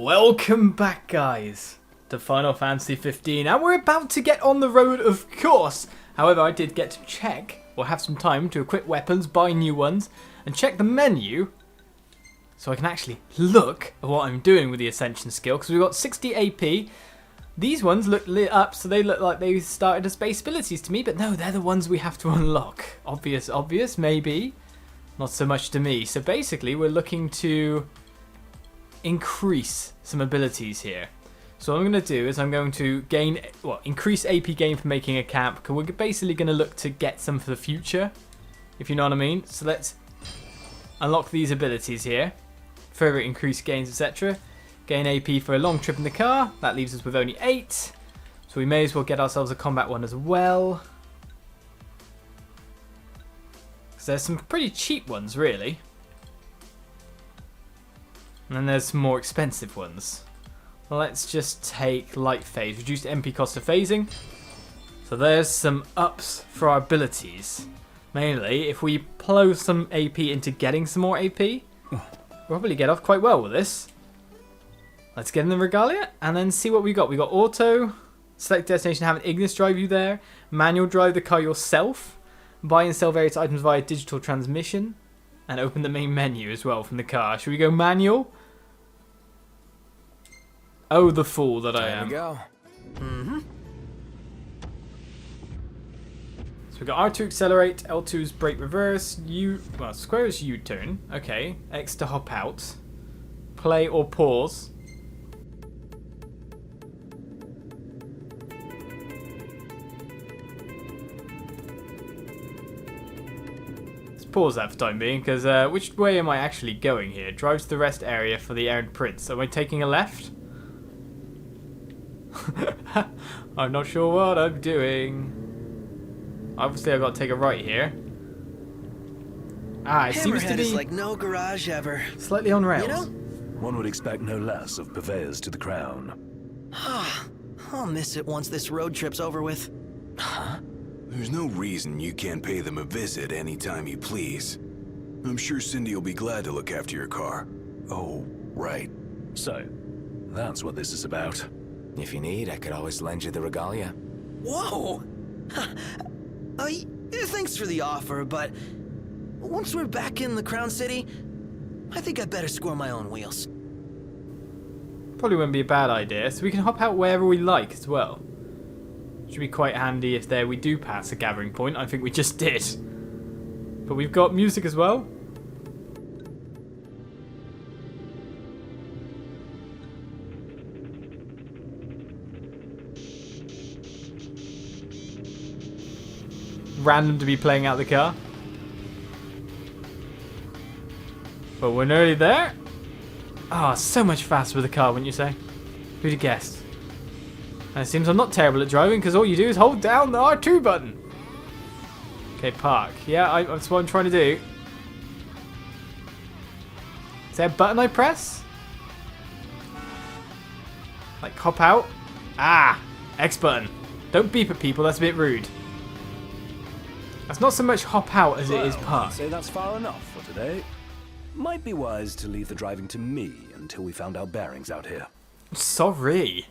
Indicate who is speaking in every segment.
Speaker 1: Welcome back, guys, to Final Fantasy 15, and we're about to get on the road, of course. However, I did get to check, or have some time to equip weapons, buy new ones, and check the menu, so I can actually look at what I'm doing with the Ascension skill, because we've got 60 AP. These ones look lit up, so they look like they started as base abilities to me, but no, they're the ones we have to unlock. Obvious, maybe. Not so much to me. So basically, we're looking to increase some abilities here. So what I'm going to do is I'm going to increase AP gain for making a camp, because we're basically going to look to get some for the future, if you know what I mean. So let's unlock these abilities here. Further increase gains, etc. Gain AP for a long trip in the car. That leaves us with only 8. So we may as well get ourselves a combat one as well. Because there's some pretty cheap ones, really. And then there's some more expensive ones. Let's just take light phase. Reduced MP cost of phasing. So there's some ups for our abilities. Mainly, if we plow some AP into getting some more AP, we'll probably get off quite well with this. Let's get in the Regalia and then see what we got. We got auto, select destination, have an Ignis drive you there, manual drive the car yourself, buy and sell various items via digital transmission, and open the main menu as well from the car. Should we go manual? Oh, the fool that I am.
Speaker 2: There we go.
Speaker 1: So we got R2 accelerate, L2's brake reverse, square is U-turn. Okay, X to hop out, play or pause. Pause that for time being, because which way am I actually going here? Drive to the rest area for the errand prince. Am I taking a left? I'm not sure what I'm doing. Obviously I've got to take a right here. It seems to be
Speaker 3: is like no garage ever.
Speaker 1: Slightly on rails.
Speaker 3: You know?
Speaker 4: One would expect no less of purveyors to the crown.
Speaker 3: I'll miss it once this road trip's over with.
Speaker 2: Huh?
Speaker 5: There's no reason you can't pay them a visit anytime you please. I'm sure Cindy will be glad to look after your car. Oh, right.
Speaker 4: So, that's what this is about.
Speaker 2: If you need, I could always lend you the Regalia.
Speaker 3: Whoa! Thanks for the offer, but once we're back in the Crown City, I think I'd better score my own wheels.
Speaker 1: Probably wouldn't be a bad idea, so we can hop out wherever we like as well. Should be quite handy if we do pass a gathering point. I think we just did. But we've got music as well. Random to be playing out the car. But we're nearly there. So much faster with the car, wouldn't you say? Who'd have guessed? And it seems I'm not terrible at driving, because all you do is hold down the R2 button. Okay, park. Yeah, that's what I'm trying to do. Is there a button I press? Like hop out? X button. Don't beep at people, that's a bit rude. That's not so much hop out as it is park.
Speaker 4: I'd say that's far enough for today. Might be wise to leave the driving to me until we found our bearings out here.
Speaker 1: Sorry.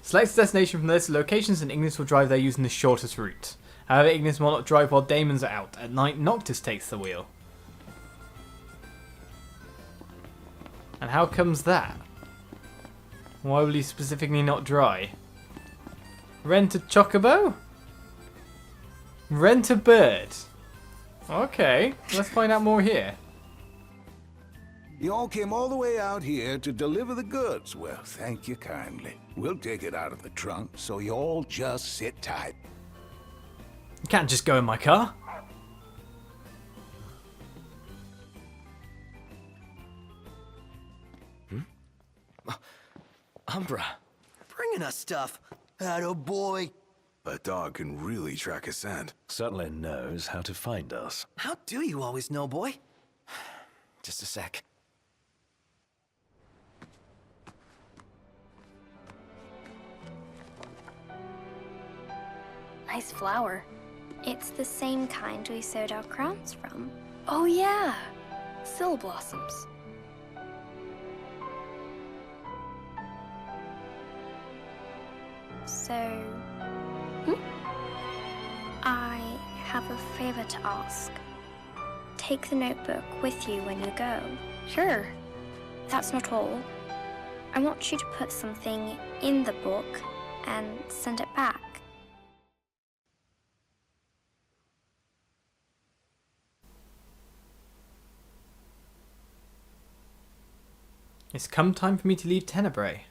Speaker 1: Select the destination from this. Locations and Ignis will drive there using the shortest route. However, Ignis will not drive while Daemons are out. At night, Noctis takes the wheel. And how comes that? Why will he specifically not drive? Rent a chocobo? Rent a bird. Okay, let's find out more here.
Speaker 6: You all came all the way out here to deliver the goods. Well, thank you kindly. We'll take it out of the trunk, so you all just sit tight.
Speaker 1: You can't just go in my car.
Speaker 2: Umbra.
Speaker 3: Bringing us stuff. Atta boy.
Speaker 5: That dog can really track a scent.
Speaker 4: Certainly knows how to find us.
Speaker 3: How do you always know, boy?
Speaker 2: Just a sec.
Speaker 7: Nice flower. It's the same kind we sewed our crowns from. Oh yeah, Sill blossoms. So... I have a favor to ask. Take the notebook with you when you go. Sure. That's not all. I want you to put something in the book and send it back.
Speaker 1: It's come time for me to leave Tenebrae.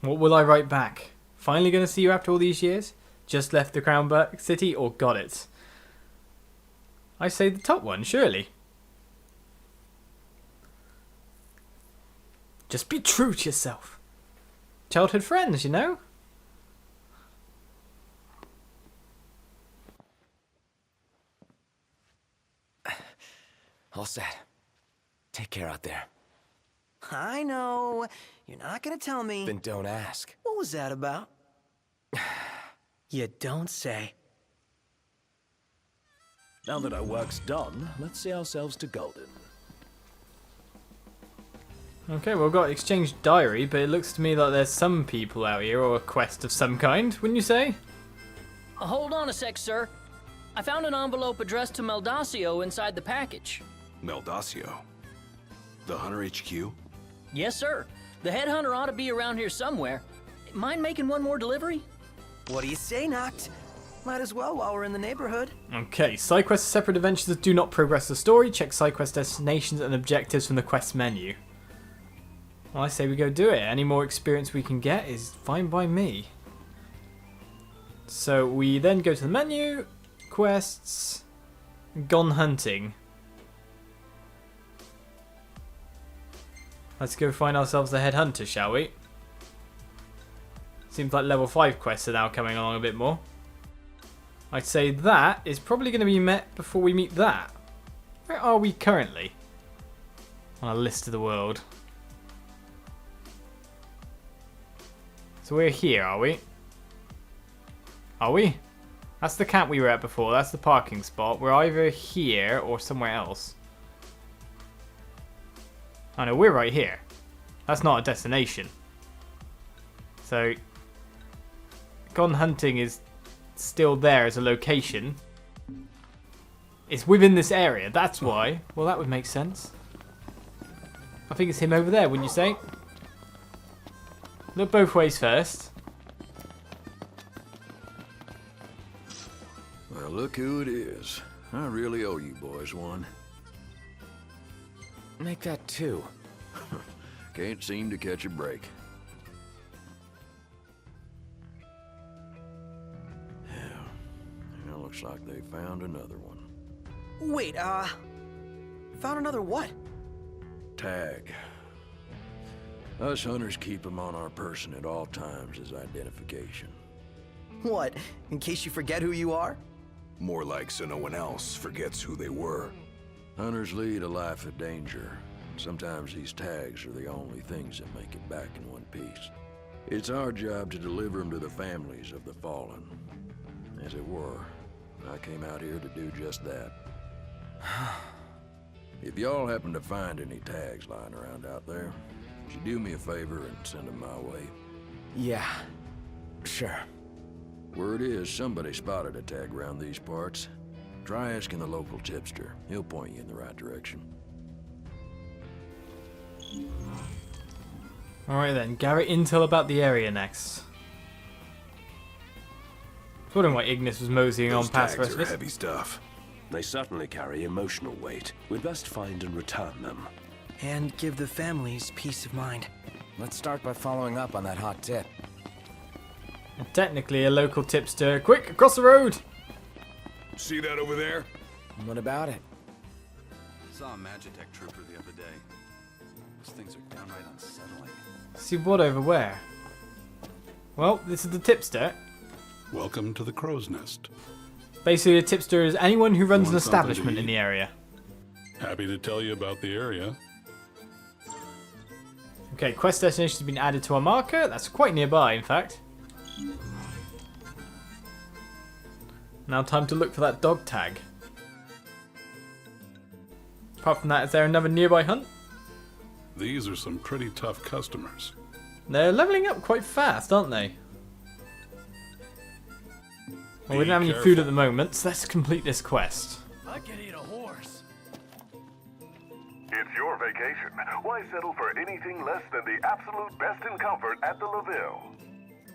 Speaker 1: What will I write back? Finally going to see you after all these years? Just left the Crown City or got it? I say the top one, surely. Just be true to yourself. Childhood friends, you know?
Speaker 2: All set. Take care out there.
Speaker 3: I know. You're not gonna tell me.
Speaker 2: Then don't ask.
Speaker 3: What was that about? You don't say.
Speaker 4: Now that our work's done, let's see ourselves to Golden.
Speaker 1: Okay, well, we've got exchanged diary, but it looks to me like there's some people out here, or a quest of some kind, wouldn't you say?
Speaker 8: Hold on a sec, sir. I found an envelope addressed to Meldacio inside the package.
Speaker 5: Meldacio? The Hunter HQ?
Speaker 8: Yes, sir. The headhunter ought to be around here somewhere. Mind making one more delivery?
Speaker 3: What do you say, Noct? Might as well while we're in the neighborhood.
Speaker 1: Okay, side quests are separate adventures that do not progress the story. Check side quest destinations and objectives from the quest menu. Well, I say we go do it. Any more experience we can get is fine by me. So we then go to the menu, quests, gone hunting. Let's go find ourselves the headhunter, shall we? Seems like level 5 quests are now coming along a bit more. I'd say that is probably going to be met before we meet that. Where are we currently? On a list of the world. So we're here, are we? Are we? That's the camp we were at before. That's the parking spot. We're either here or somewhere else. Oh no, we're right here. That's not a destination. So, gone hunting is still there as a location. It's within this area, that's why. Well, that would make sense. I think it's him over there, wouldn't you say? Look both ways first.
Speaker 9: Well, look who it is. I really owe you boys one.
Speaker 2: Make that 2.
Speaker 9: Can't seem to catch a break. Yeah, looks like they found another one.
Speaker 3: Wait, found another what?
Speaker 9: Tag. Us hunters keep them on our person at all times as identification.
Speaker 3: What, in case you forget who you are?
Speaker 5: More like so no one else forgets who they were.
Speaker 9: Hunters lead a life of danger. Sometimes these tags are the only things that make it back in one piece. It's our job to deliver them to the families of the fallen. As it were, I came out here to do just that. If y'all happen to find any tags lying around out there, would you do me a favor and send them my way?
Speaker 2: Yeah, sure.
Speaker 9: Word is somebody spotted a tag around these parts. Try asking the local tipster. He'll point you in the right direction.
Speaker 1: Alright then, gather intel about the area next. I was wondering why Ignis was moseying on
Speaker 5: Those
Speaker 1: past the
Speaker 5: tags
Speaker 1: rest
Speaker 5: are
Speaker 1: of us.
Speaker 5: heavy stuff.
Speaker 4: They certainly carry emotional weight. We'd best find and return them.
Speaker 3: And give the families peace of mind.
Speaker 2: Let's start by following up on that hot tip.
Speaker 1: And technically a local tipster. Quick, across the road!
Speaker 5: See that over there?
Speaker 2: What about it?
Speaker 10: Saw a Magitech trooper the other day. Those things are downright unsettling.
Speaker 1: See what over where? Well, this is the tipster.
Speaker 11: Welcome to the Crow's Nest.
Speaker 1: Basically, a tipster is anyone who runs an
Speaker 11: Want something to
Speaker 1: establishment in
Speaker 11: eat?
Speaker 1: the area.
Speaker 11: Happy to tell you about the area.
Speaker 1: Okay, quest destination has been added to our marker. That's quite nearby, in fact. Now time to look for that dog tag. Apart from that, is there another nearby hunt?
Speaker 11: These are some pretty tough customers.
Speaker 1: They're leveling up quite fast, aren't they? Well, we don't have any food at the moment, so let's complete this quest.
Speaker 4: I can eat a horse.
Speaker 12: It's your vacation. Why settle for anything less than the absolute best in comfort at the LaVille?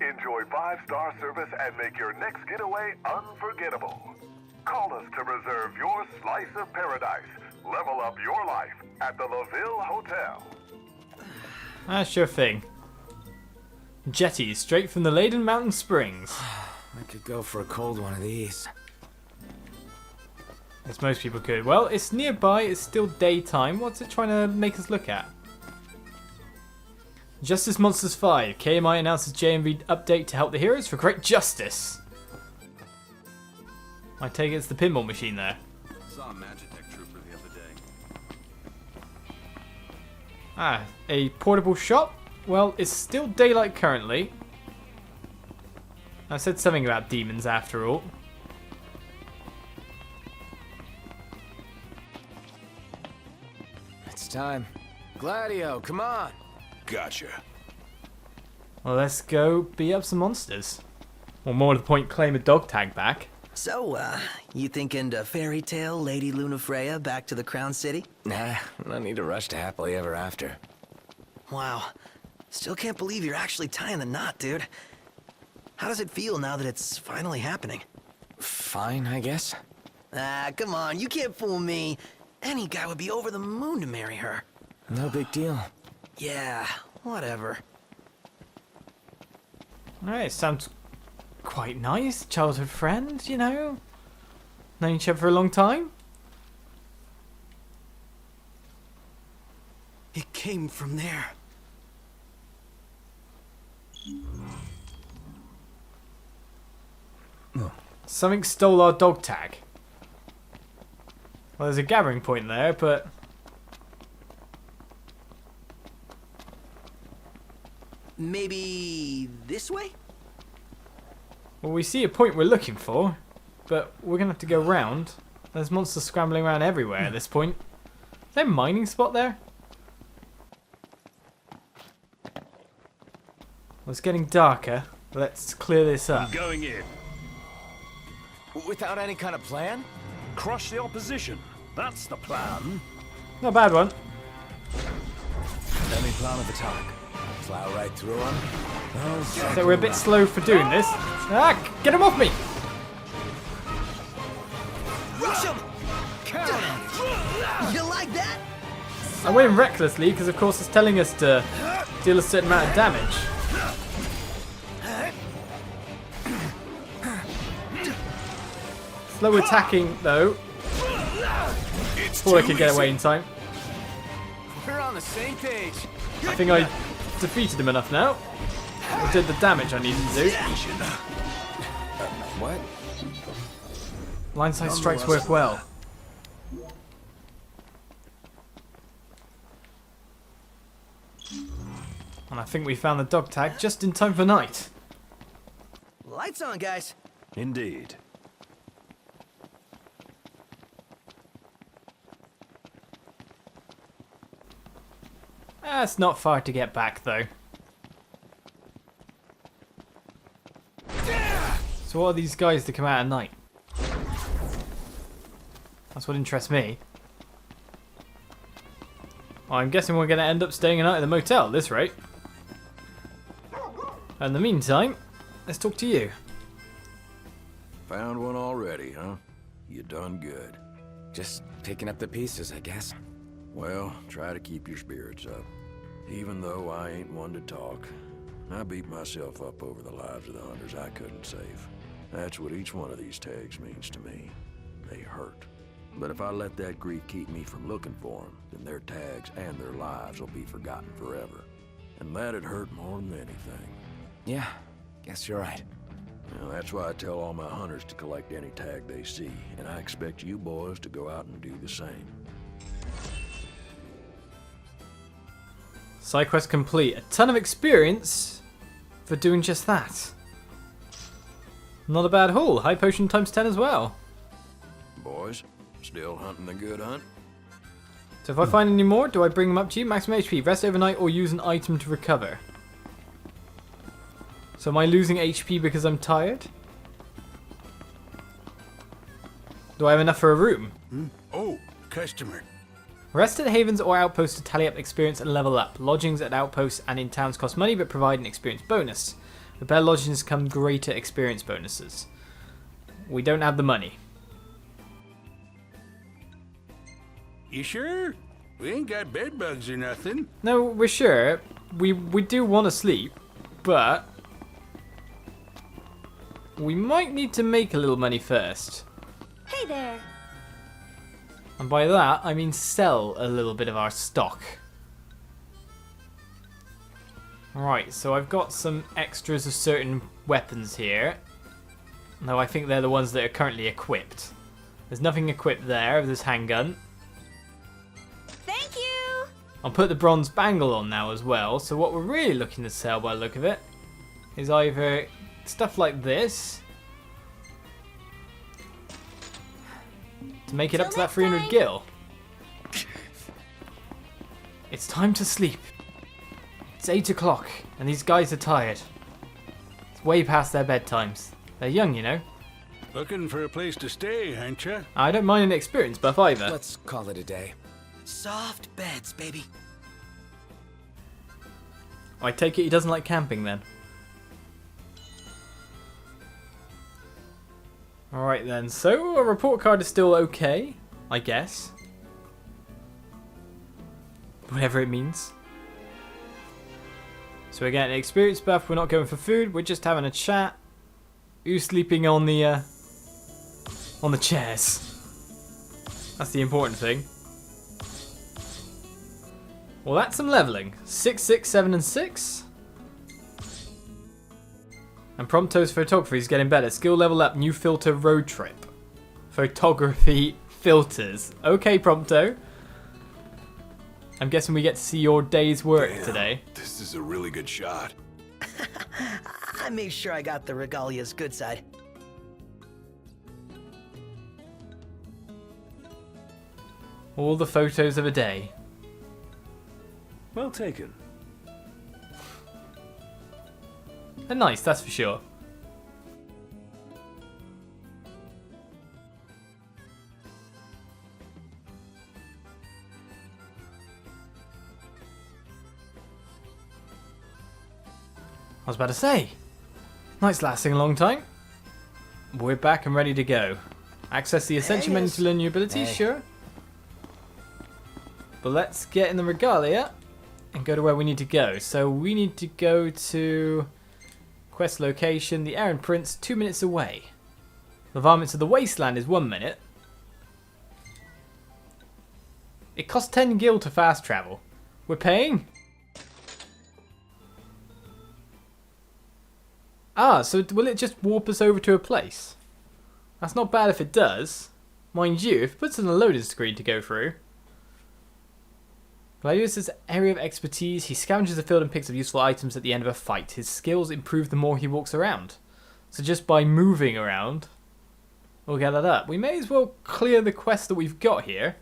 Speaker 12: Enjoy 5-star service and make your next getaway unforgettable. Call us to reserve your slice of paradise. Level up your life at the LaVille Hotel.
Speaker 1: Sure thing. Jetties straight from the Leyden Mountain Springs.
Speaker 2: I could go for a cold one of these.
Speaker 1: As most people could. Well, it's nearby, it's still daytime. What's it trying to make us look at? Justice Monsters 5. KMI announces JMV update to help the heroes for great justice. I take it's the pinball machine there.
Speaker 10: Saw a Magitech trooper the other day.
Speaker 1: A portable shop? Well, it's still daylight currently. I said something about demons after all.
Speaker 2: It's time. Gladio, come on.
Speaker 5: Gotcha.
Speaker 1: Well, let's go beat up some monsters. Or more to the point, claim a dog tag back.
Speaker 3: So, you thinking to fairy tale Lady Lunafreya back to the Crown City?
Speaker 2: Nah, no need to rush to happily ever after.
Speaker 3: Wow. Still can't believe you're actually tying the knot, dude. How does it feel now that it's finally happening?
Speaker 2: Fine, I guess.
Speaker 3: Ah, come on, you can't fool me. Any guy would be over the moon to marry her.
Speaker 2: No big deal.
Speaker 3: Yeah, whatever.
Speaker 1: Alright, sounds quite nice. Childhood friend, you know? Known each other for a long time?
Speaker 3: It came from there.
Speaker 1: Something stole our dog tag. Well, there's a gathering point there, but...
Speaker 3: Maybe this way?
Speaker 1: Well, we see a point we're looking for, but we're going to have to go round. There's monsters scrambling around everywhere at this point. Is there a mining spot there? Well, it's getting darker. Let's clear this up.
Speaker 4: Going in.
Speaker 2: Without any kind of plan?
Speaker 4: Crush the opposition. That's the plan.
Speaker 1: Not a bad one.
Speaker 2: Let me plan of attack. Plow right through them.
Speaker 1: So we're a bit slow for doing this. Ah, get him off me!
Speaker 3: Rush him! You like that?
Speaker 1: I went in recklessly because, of course, it's telling us to deal a certain amount of damage. Slow attacking, though. Thought I could get away in time.
Speaker 2: We're on the same page.
Speaker 1: I think I defeated him enough now. I did the damage I needed to do.
Speaker 2: What?
Speaker 1: Line-side strikes work well. And I think we found the dog tag just in time for night.
Speaker 3: Lights on, guys.
Speaker 4: Indeed.
Speaker 1: It's not far to get back, though. So what are these guys that come out at night? That's what interests me. Well, I'm guessing we're going to end up staying a night at the motel at this rate. In the meantime, let's talk to you.
Speaker 9: Found one already, huh? You done good.
Speaker 2: Just picking up the pieces, I guess.
Speaker 9: Well, try to keep your spirits up. Even though I ain't one to talk, I beat myself up over the lives of the hunters I couldn't save. That's what each one of these tags means to me. They hurt. But if I let that grief keep me from looking for them, then their tags and their lives will be forgotten forever. And that'd hurt more than anything.
Speaker 2: Yeah, guess you're right.
Speaker 9: Now, that's why I tell all my hunters to collect any tag they see, and I expect you boys to go out and do the same.
Speaker 1: Side quest complete. A ton of experience for doing just that. Not a bad haul. High potion times 10 as well.
Speaker 9: Boys, still hunting the good hunt?
Speaker 1: So if I find any more, do I bring them up to you? Maximum HP, rest overnight, or use an item to recover? So am I losing HP because I'm tired? Do I have enough for a room?
Speaker 6: Oh, customer.
Speaker 1: Rest at havens or outposts to tally up experience and level up. Lodgings at outposts and in towns cost money but provide an experience bonus. With better lodgings come greater experience bonuses. We don't have the money.
Speaker 6: You sure? We ain't got bed bugs or nothing.
Speaker 1: No, we're sure. We do want to sleep, but we might need to make a little money first.
Speaker 7: Hey there.
Speaker 1: And by that, I mean sell a little bit of our stock. Right, so I've got some extras of certain weapons here. No, I think they're the ones that are currently equipped. There's nothing equipped there. There's handgun.
Speaker 7: Thank you.
Speaker 1: I'll put the bronze bangle on now as well. So what we're really looking to sell by the look of it is either stuff like this to make it up to that 300 gil. It's time to sleep. It's 8 o'clock and these guys are tired. It's way past their bedtimes. They're young, you know.
Speaker 6: Looking for a place to stay, ain't ya?
Speaker 1: I don't mind an experience buff either.
Speaker 2: Let's call it a day.
Speaker 3: Soft beds, baby.
Speaker 1: I take it he doesn't like camping then. Alright then, so a report card is still okay, I guess. Whatever it means. So we're getting an experience buff, we're not going for food, we're just having a chat. Who's sleeping on the chairs? That's the important thing. Well, that's some leveling. 6, 6, 7, and 6. And Prompto's photography is getting better. Skill level up, new filter road trip. Photography filters. Okay, Prompto. I'm guessing we get to see your day's work today.
Speaker 5: This is a really good shot.
Speaker 3: I made sure I got the Regalia's good side.
Speaker 1: All the photos of a day.
Speaker 4: Well taken.
Speaker 1: They're nice, that's for sure. I was about to say, night's lasting a long time. We're back and ready to go. Access the Ascension menu to learn new abilities, sure. But let's get in the Regalia and go to where we need to go. So we need to go to quest location, the Errand Prince, 2 minutes away. The Varmints of the Wasteland is 1 minute. It costs 10 gil to fast travel. We're paying? Ah, so will it just warp us over to a place? That's not bad if it does. Mind you, if it puts in a loading screen to go through. Gladius' area of expertise, he scavenges the field and picks up useful items at the end of a fight. His skills improve the more he walks around. So just by moving around, we'll get that up. We may as well clear the quest that we've got here.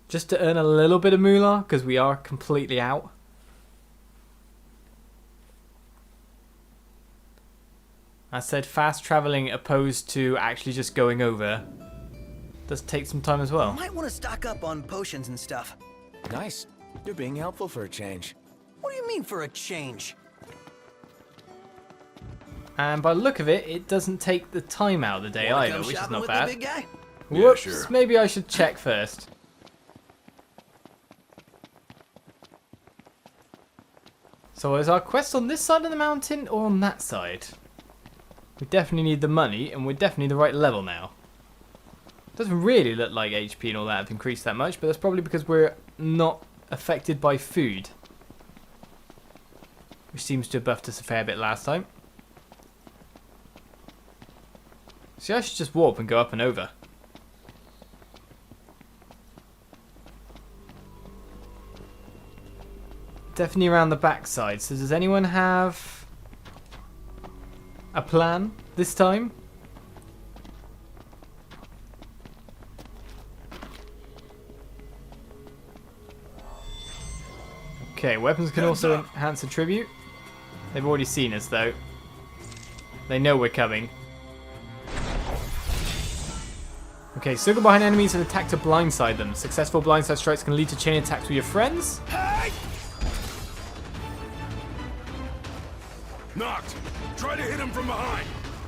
Speaker 1: Just to earn a little bit of moolah, because we are completely out. I said fast travelling opposed to actually just going over. Does take some time as well.
Speaker 3: Might want to stock up on potions and stuff.
Speaker 2: Nice. You're being helpful for a change.
Speaker 3: What do you mean for a change?
Speaker 1: And by the look of it, it doesn't take the time out of the day either, which is not bad.
Speaker 3: Big guy?
Speaker 1: Whoops,
Speaker 5: Yeah, sure.
Speaker 1: Maybe I should check first. So is our quest on this side of the mountain or on that side? We definitely need the money, and we're definitely the right level now. Doesn't really look like HP and all that have increased that much, but that's probably because we're not affected by food. Which seems to have buffed us a fair bit last time. See, I should just warp and go up and over. Definitely around the backside. So does anyone have a plan this time? Okay, weapons can also enhance attribute. They've already seen us though. They know we're coming. Okay, circle behind enemies and attack to blindside them. Successful blindside strikes can lead to chain attacks with your friends.
Speaker 11: Knocked! Try to hit him from behind!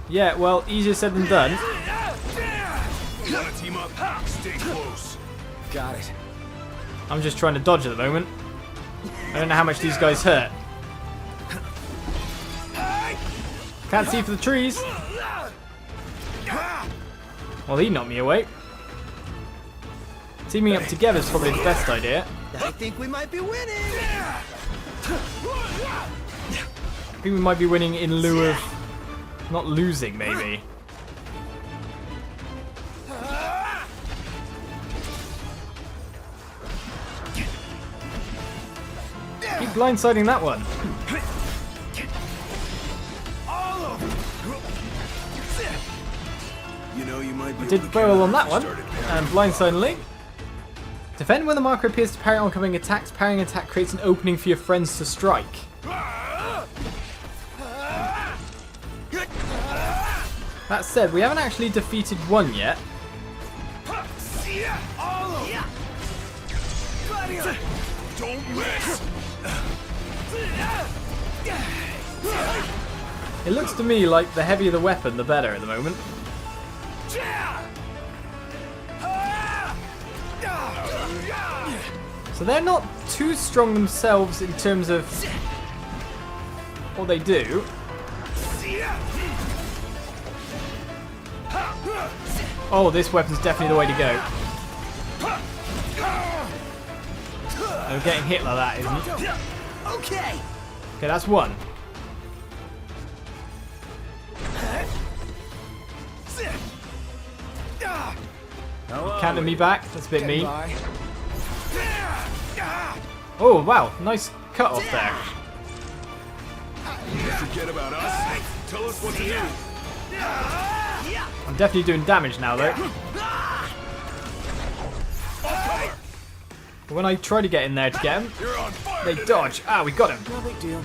Speaker 1: Yeah, well, easier said than done.
Speaker 11: You wanna team up? Stay close.
Speaker 3: Got it.
Speaker 1: I'm just trying to dodge at the moment. I don't know how much these guys hurt. Can't see for the trees. Well, he knocked me away. Teaming up together is probably the best idea.
Speaker 3: I think we might be winning.
Speaker 1: I think we might be winning in lieu of not losing, maybe. Keep blindsiding that one.
Speaker 5: You know, you might be
Speaker 1: Did barrel on that one. And blindside link. Defend when the marker appears to parry oncoming attacks. Parrying attack creates an opening for your friends to strike. That said, we haven't actually defeated one yet.
Speaker 11: Don't miss!
Speaker 1: It looks to me like the heavier the weapon, the better at the moment. So they're not too strong themselves in terms of what they do. Oh, this weapon's definitely the way to go. Oh, getting hit like that, isn't it?
Speaker 3: Okay.
Speaker 1: Okay, that's one. Counter me back. That's a bit mean. Oh, wow. Nice cut off there.
Speaker 11: Forget about us. Tell us what to do.
Speaker 1: I'm definitely doing damage now, though. But when I try to get in there to get him, they dodge. Ah, we got him.
Speaker 3: No big deal.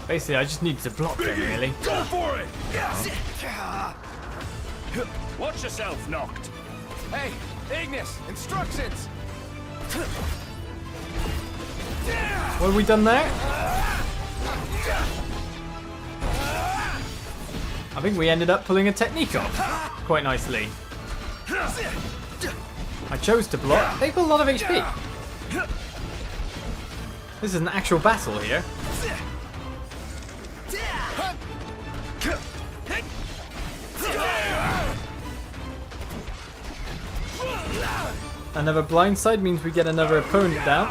Speaker 1: Basically, I just need to block them, really.
Speaker 11: Go for it!
Speaker 4: Watch yourself, Knocked.
Speaker 3: Hey, Ignis, instructions.
Speaker 1: What have we done there? I think we ended up pulling a technique off quite nicely. I chose to block. They've got a lot of HP. This is an actual battle here. Another blindside means we get another opponent down.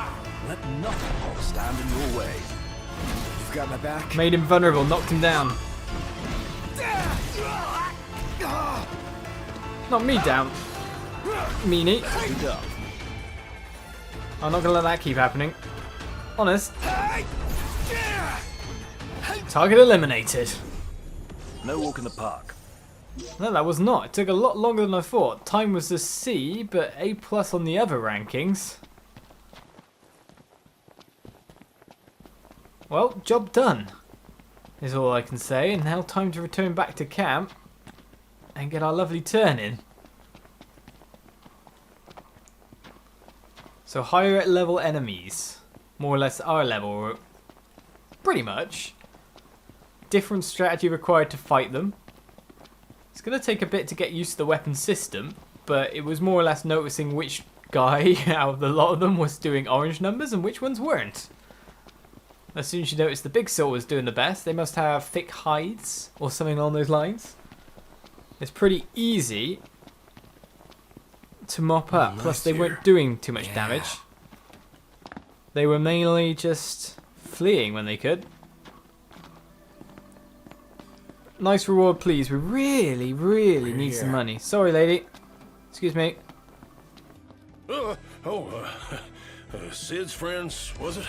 Speaker 4: Let nothing stand in your way.
Speaker 3: You've got my back.
Speaker 1: Made him vulnerable, knocked him down. Not me down. Meanie. I'm not gonna let that keep happening. Honest. Target eliminated.
Speaker 4: No walk in the park.
Speaker 1: No, that was not. It took a lot longer than I thought. Time was a C, but A+ on the other rankings. Well, job done, is all I can say. And now time to return back to camp and get our lovely turn in. So higher level enemies, more or less our level, pretty much. Different strategy required to fight them. It's going to take a bit to get used to the weapon system, but it was more or less noticing which guy out of the lot of them was doing orange numbers and which ones weren't. As soon as you notice the big sword was doing the best, they must have thick hides or something along those lines. It's pretty easy to mop up, plus they weren't doing too much damage. They were mainly just fleeing when they could. Nice reward, please. We really need some money. Sorry, lady. Excuse me.
Speaker 11: Sid's friends, was it?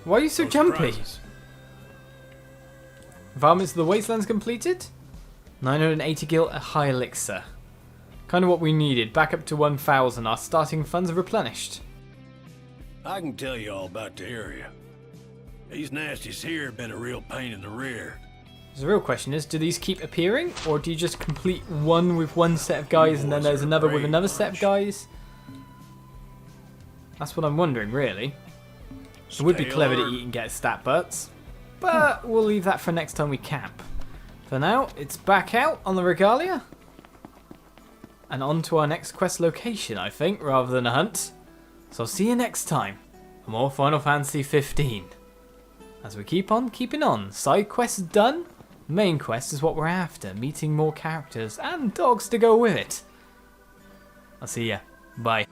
Speaker 1: Why are you so jumpy? Varmints of the Wastelands completed. 980 gil, a high elixir. Kind of what we needed. Back up to 1,000. Our starting funds are replenished.
Speaker 11: I can tell you all about the area.
Speaker 9: These nasties here have been a real pain in the rear.
Speaker 1: So the real question is, do these keep appearing, or do you just complete one with one set of guys and then there's another with another set of guys? That's what I'm wondering, really. It would be clever to eat and get stat butts, but we'll leave that for next time we camp. For now, it's back out on the Regalia, and on to our next quest location, I think, rather than a hunt. So I'll see you next time for more Final Fantasy 15. As we keep on keeping on, side quests done, main quest is what we're after, meeting more characters and dogs to go with it. I'll see ya. Bye.